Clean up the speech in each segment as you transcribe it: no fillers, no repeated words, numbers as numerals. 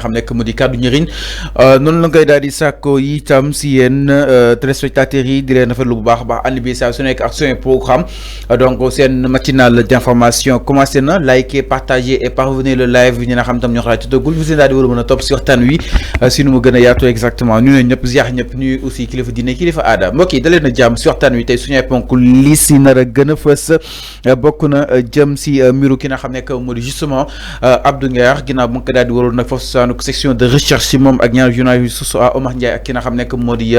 xam nekk mu di kàddu njëriñ noonu la ngay daal di sàkko itam si yéen téléspectateurs yi di leen rafetlu bu baax a baax ànd bi saa su nekk ak suñu programme donc seen matinale d'information commencé na liker partager et parvenir le live ñi nga xam tam ñoo xalaat tuddagul vous daal di war a mën a topp si waxtaan wi si nu mu gën a yaatoo exactement ñu ne ñëpp ziar ñëpp ñu aussi kilifa diine kilifa aada mbokk yi dalee na jàmm si waxtaan wi tey suñu ay ponk li si nar a gën a fës bokk na jëm si mbiru ki nga xam nekk moo di justement Abdou Nguer ginnaaw bu nga ko daal di waroon nag foofu saanu section de recherche si moom ak ñaar journaliste su Omar Ndiaye ak ki nga xam nekk moo di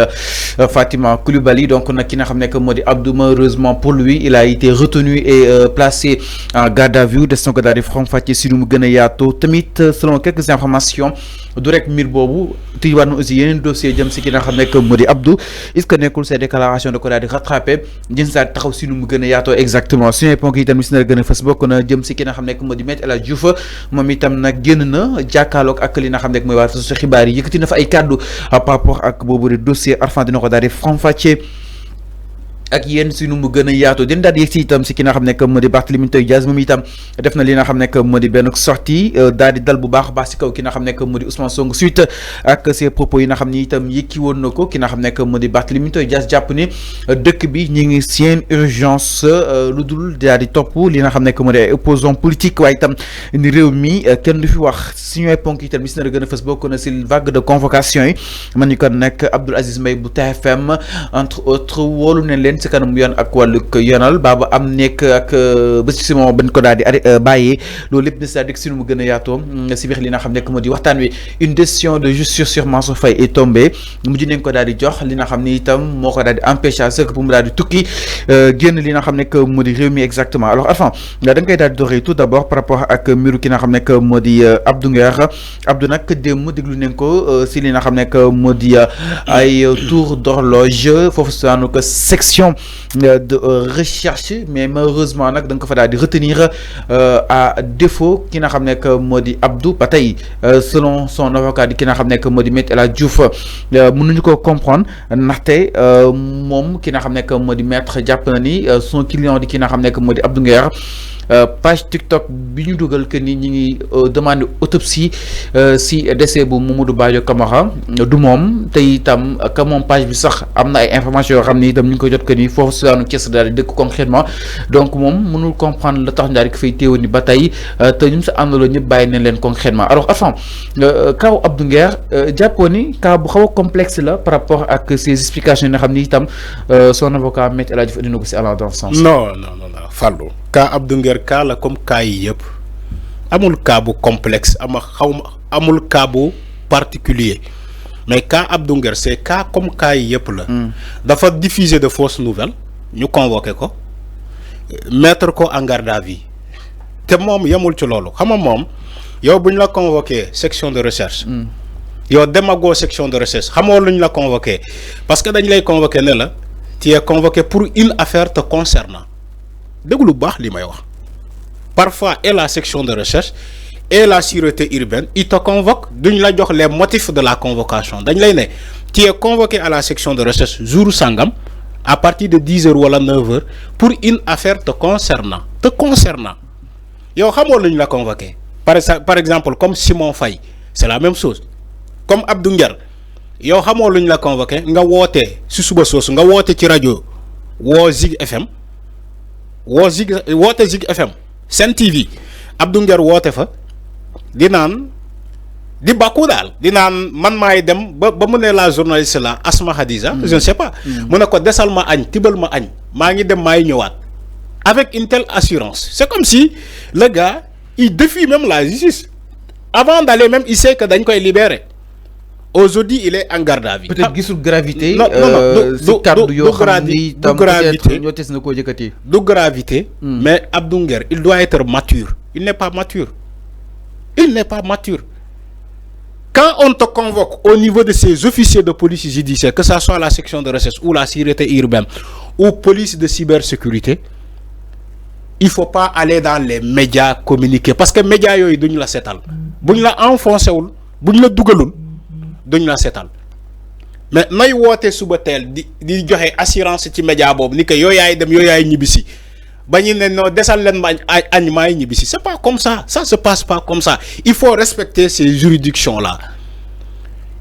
Fatima Coulibaly donc nag ki nga xam nekk moo di Abdou malheureusement pour lui il a été retenu et placé en garde à vue des na ko daal di faram-fàccee si nu mu gën a yaatoo tamit selon quelques informations du rek mbir boobu tiiwaat na aussi yeneen dossier jëm si ki nga xam nekk moo di Abdou est-ce que nekkul ces déclarations da ko daal di rattrapé jën saa taxaw si nu mu gën a yaatoo exactement suñu ponk yi tamit si na gën a fës bokk na jëm si ki nga xam nekk moo di Maître El Hadji Diouf moom itam nag génn na jàkkaarloog ak li nga xam nekk mooy waa su xibaar yi yëkkati na fa ay kàddu par rapport ak boobu di dossier Arfan dina ko daal di faram-fàccee ak yéen si nu mu gën a yaatoo den daal di yegg si itam si ki nga xam ne moo di Barthélémy Dias moom itam def na li nga xam ne moo di benn sortie daal di dal bu baax a baax si kaw ki nga xam ne moo di Ousmane Sonko suite ak ses propos yi nga xam ni itam yëkki woon na ko ki nga xam ne moo di Barthélémy Dias jàpp ni dëkk bi ñu ngi seen urgence lu dul daal di topp li nga xam ne moo di ay opposants politiques waaye itam ni réew mi kenn du fi wax suñu ay ponk itam si na gën a fës bokk na si vague de convocation yi man ñu kon nekk Abdoul Aziz Mbaye bu TFM entre autres wóolu ne leen si kanam yoon ak wàllug yoonal baaba am nekk ak ba si moom bañ ko daal di bàyyee loolu lépp c'est-à-dire si nu mu gën a yaatoo si biir li nga xam nekk moo di waxtaan wi une décision de justice sur Mansour Faye est tombée mujj nañ ko daal di jox li nga xam ni itam moo ko daal di empêché ce que pour mu daal di tukki génn li nga xam nekk moo di réew mi exactement alors Arfan da nga koy daal di doxee tout d'abord par rapport ak mbiru ki nga xam nekk moo di Abdou Nguer Abdou nag démb déglu nañ ko si li nga xam nekk moo di ay tour d'horloge foofu saanu ko section de recherche mais malheureusement nag da nga ko fa daal di retenir à défaut ki nga xam ne moo di Abdou ba tey selon son avocat di ki nga xam ne moo di Maître El Hadji Diouf mënuñu ko comprendre ndaxte moom ki nga xam ne moo di maître jàpp na ni son client di ki nga xam ne moo di Abdou Nguer page TikTok bi ñu dugal que ni ñi ngi demande autopsie si décès bu Mamadou Badio Camara du moom te itam que moom page bi sax am na ay informations yoo xam ni itam ñu ngi ko jot que ni foofu si waanu Thiès daal di dëkk concrètement donc moom mënul comprendre la tax daal di ko fay teewoon ni ba tey te ñu sa àndaloo ñëpp bàyyi nañ leen concrètement alors enfin kaw Abdou Nguer jàppoo ni cas bu xaw a complexe la par rapport ak ces explications yi nga xam ni itam son avocat Maître El Hadji Diouf indi na ko si allant dans ce sens. non Fallou cas Abdou Nguer cas la comme cas yi yëpp amul cas bu complexe amul cas bu particulier mais cas Abdou Nguer c'est cas comme cas yi yëpp la. dafa diffuser de fausses nouvelles ñu convoqué ko mettre ko en garde à vue te moom yemul ci loolu xam nga moom yow bu ñu la convoqué section de recherche. yow demagoo section de recherche xamoo lu ñu la convoqué parce que dañ lay convoqué ne la tu es convoqué pour une affaire te concernant. déglu lu baax li may wax parfois et la section de recherche et la sûreté urbaine ils te convoquent duñ la jox les motifs de la convocation dañ lay ne tu es convoqué à la section de recherche jour sangam à partir de 10h wala 9h pour une affaire te concernant yow xamoo lu ñu la convoqué par exemple comme Simon Faye c'est la même chose comme Abdou Nguer yow xamoo lu ñu la convoqué nga wootee si suba soosu nga woote ci rajo woo Zig FM woote Zig FM Sen TV Abdou Nguer woote fa di naan di bàkku daal di naan man maay dem ba mu ne la journaliste la Asma Khadija je ne sais pas mu ne ko desal ma añ tibal ma añ maa ngi dem maay ñëwaat avec une telle assurance c'est comme si le gars il défie même la justice avant d'aller même il sait que dañ koy libérer aujourd'hui il est en garde à vue. peut-être gisul gravité. du gravité. mais Abdou Nguer il doit être mature. il n'est pas mature. Quand on te convoque au niveau de ces officiers de police judiciaire, que ça soit la section de recherche ou la sûreté urbaine ou police de cybersécurité, il faut pas aller dans les médias communiquer parce que les médias yooyu duñ la seetal buñ la enfoncé wul buñ la dugalul duñ la seetal mais nay woote suba teel di joxe assurance ci média boobu ni que yow yaay dem yow yaay ñibbisi bañu ne non desal len ma añ maay ñibisi. C'est pas comme ça, ça se passe pas comme ça. Il faut respecter ces juridictions là.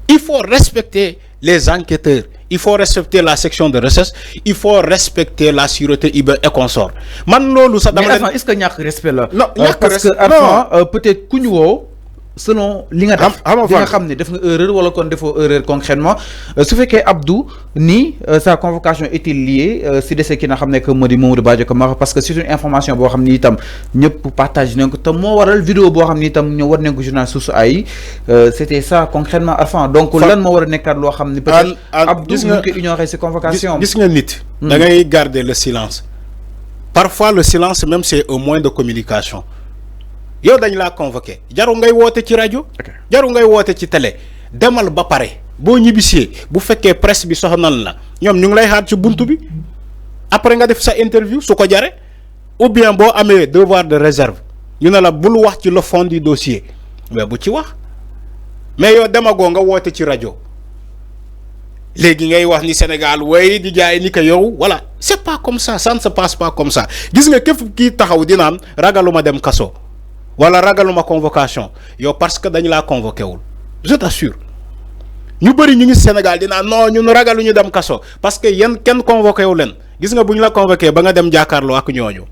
Il faut respecter les enquêteurs, il faut respecter la section de recherche, il faut respecter la sûreté et consorts. Man lolu ça dama mais est-ce que ñak respect là? Non, parce que peut-être ku ñu woo selon li nga def li nga xam ne def nga erreur wala kon defoo erreur concrètement su fekkee Abdou ni sa convocation était liée si décès ki nga xam ne que moo di Mamadou Badio Camara parce que c'est une information boo xam ni itam ñëpp partage nañ ko te moo waral vidéo boo xam ni itam ñoo war nañ ko journal Source A yi c'était ça concrètement Arfan donc lan moo war a nekkaat loo xam ni peut-être Abdou ñu ko ignorer ces convocations gis nga nit da ngay garder le silence parfois le silence même c'est un moyen de communication. Yo dañ la convoqué jaru ngay woote ci radio jaru ngay woote ci télé demal ba pare boo ñibbisee bu fekkee presse bi soxnal la ñoom ñu ngi lay xaar ci buntu bi après nga def sa interview su ko jare ou bien boo amee devoir de réserve ñu ne la bul wax ci le fond du dossier mais bu ci wax mais yow demagoo nga woote ci radio léegi ngay wax ni Sénégal way di jaay ni ko yow voilà c'est pas comme ça, ça ne se passe pas comme ça. Gis nga képp kii taxaw di naan ragaluma dem kaso wala ragaluma convocation yow parce que dañ la convoqué wul je t'assure ñu bari ñu ngi Sénégal dina non ñun ragaluñu dem kaso parce que yeen kenn convoqué wu len gis nga buñ la convoqué ba nga dem jàkkaarloo ak ñooñu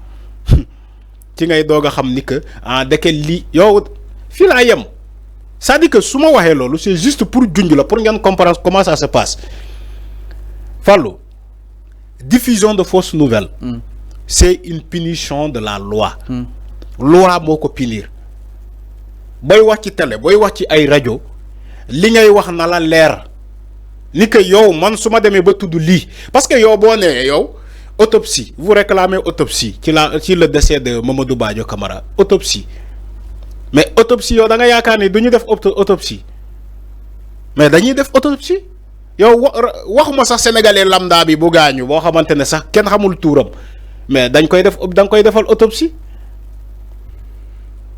ci ngay doga xam ni que ah deke li yow fi la yem ça dit que suma waxé lolu c'est juste pour junj la pour ngeen comprendre comment ça se passe. Fallou, diffusion de fausses nouvelles c'est une punition de la loi. Loi moko punir boy wax ci télé boy wax ci ay radio li ngay wax na la leer ni que yow man suma démé ba tuddu li parce que yow bo né yow autopsie vous réclamez autopsie ci le décès de Mamadou Badio Camara autopsie mais autopsie yow da nga yaakaar ni duñu def autopsie mais dañuy def autopsie yow waxuma sax sénégalais lambda bi bu gañu bo xamantene sax ken xamul touram mais dañ koy def dang koy defal autopsie.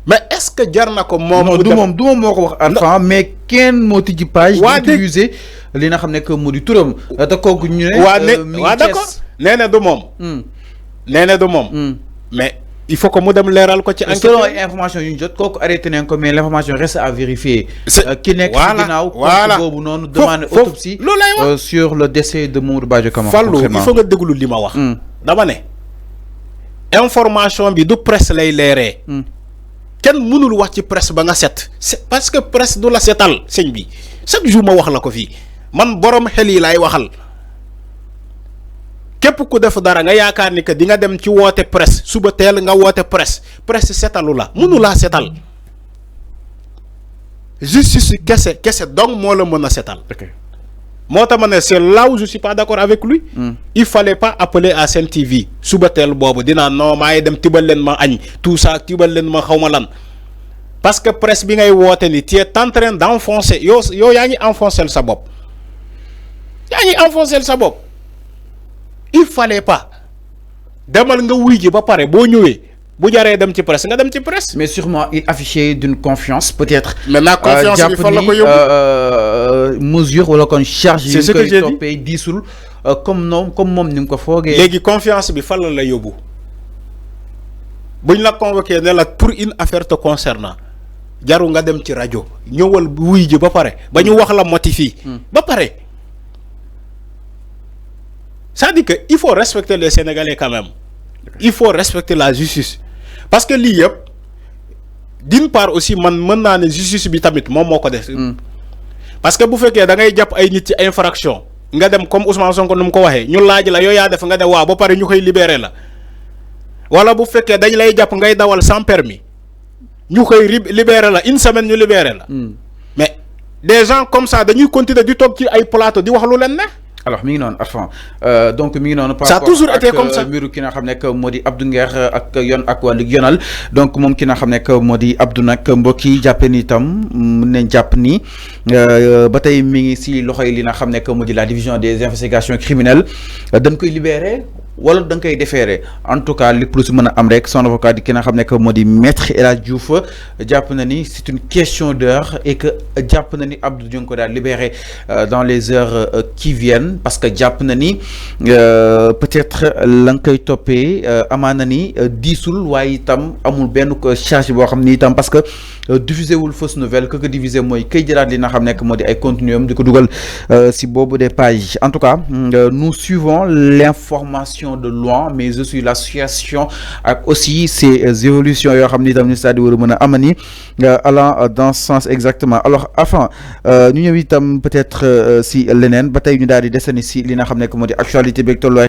Mais est-ce que jarna ko mom du mom moko wax Arfan mais ken mo tiji page utiliser li nga xamné que modi touram ta koku ñu né wa d'accord néna du mom néna du mom mais il faut que mu dem léral ko ci enquête selon information yu jot koku arrêté nañ ko mais l'information reste à vérifier ki nek ci ginaaw bobu nonu demande autopsie sur le décès de Mamadou Badio Camara. Fallou il faut nga déglu li ma wax dama né information bi du presse lay léré ken mënul wax ci presse ba nga set parce que presse du la setal señ bi chaque jour ma wax la ko fi man borom xel yi lay waxal képp ku def dara nga yaakaar ni que di nga dem ci wote presse suba teel nga wote presse setalu la mënu la setal justice kesse donc mo la mëna setal mota mané c'est là où je suis pas d'accord avec lui il fallait pas appeler à Sen TV suba tel bobu dina non may dem tibal len ma agn tout ça tibal len ma xawma lan parce que presse bi ngay woté ni tu es en train d'enfoncer yo yaangi enfoncer sa bop il fallait pas demal nga wuy ji ba paré bo ñëwé bu jaré dem ci presse nga dem ci presse. Mais sûrement il affichait d'une confiance peut-être. Mais la confiance il faut la ko yóbbu mesure wala kon charge. C'est ce que j'ai dit topé disul comme mom ni ko fogué. Légui confiance bi fa la yóbbu buñ la convoqué né la pour une affaire te concernant jaru nga dem ci radio ñëwal wuy ji ba paré ba ñu wax la motif ba paré. Ça dit que il faut respecter les Sénégalais quand même. Il faut respecter la justice parce que li yeb d'une part aussi man mën naa ne justice bi tamit moom moo ko def parce que bu fekkee da ngay jàpp ay nit ci infraction nga dem comme Ousmane Sonko nu mu ko waxee ñu laaj la yow yaa def nga dem waaw ba pare ñu koy libérer la wala bu fekkee dañ lay jàpp ngay dawal sans permis ñu koy libérer la une semaine ñu libérer la mais des gens comme ça dañuy continuer di toog ci ay plateau di wax lu leen ne. Alors mi ngi noonu Arfan donc mi ngi noonu ça a toujours été comme ça mbiru ki nga xam ne que moo di Abdou Nguer ak yoon ak wàllu yonal donc moom ki nga xam ne que moo di Abdou nag mbokk yi jàppe ni itam mën nañ jàpp ni ba tey mi ngi si loxoy li nga xam ne que moo di la division des investigations criminelles dañ koy libéré wala da nga koy déféré en tout cas lépp lu si mën a am rek son avocat di ki nga xam ne que moo di maître El Hadji Diouf jàpp na ni c'est une question d'heure et que jàpp na ni Abdou dina ko daal libéré dans les heures qui viennent parce que jàpp na ni peut-être la nga koy toppee amaana ni diisul waaye itam amul benn charge boo xam ni itam parce que diffusé wul fausse nouvelle que diffusé mooy kay jëlaat li nga xam ne que moo di ay contenu am di ko dugal si boobu des pages en tout cas nous suivons l'information de loin mais aussi l'association ak aussi ces évolutions yoo xam ni itam ni c'est-à-dire war a mën a amani allant dans ce sens exactement alors enfin ñu ñëw itam peut-être si leneen ba tey ñu daal di desani si li nga xam ne que moo di actualité beeg tolluwaay